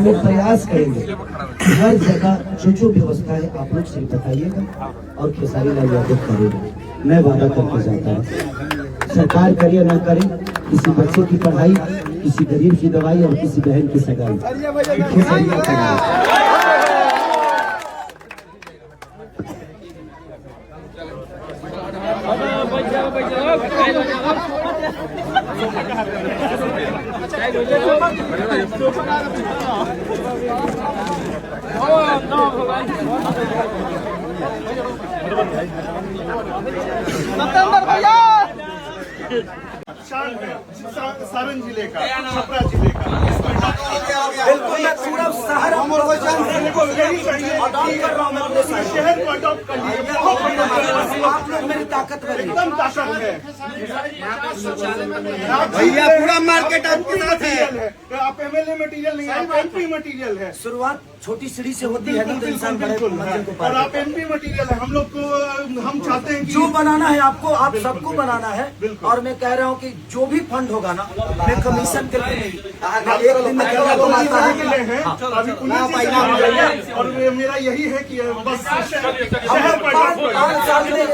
लोग प्रयास करेंगे हर जगह जो व्यवस्था है आप लोग से बताइएगा और खेसारी लाल यादव करेगा। मैं वादा करके जाता हूँ, सरकार करे ना करे, किसी बच्चे की पढ़ाई, किसी गरीब की दवाई और किसी बहन की सगाई खेसारी लाल करेगा। सारण जिले का, छपरा जिले का, बिल्कुल मैं पूरा शहर शहर को अडॉप्ट कर लिए। आप लोग मेरी ताकत में एकदम ताकत है भैया, पूरा मार्केट आपके साथ है। आप एमएलए मटेरियल नहीं, आप एमपी मटेरियल है। शुरुआत छोटी सीढ़ी से होती है ना, तो इंसान बड़े मंजिल को और आप एमपी मटेरियल है। हम लोग को हम चाहते हैं कि जो बनाना है आपको, आप सबको बनाना है। और मैं कह रहा हूँ कि जो भी फंड होगा ना, मैं कमीशन के लिए नहीं, एक दिन में क्या कमाता है। अभी पुलिस और मेरा यही है कि बस शहर पर 5 साल में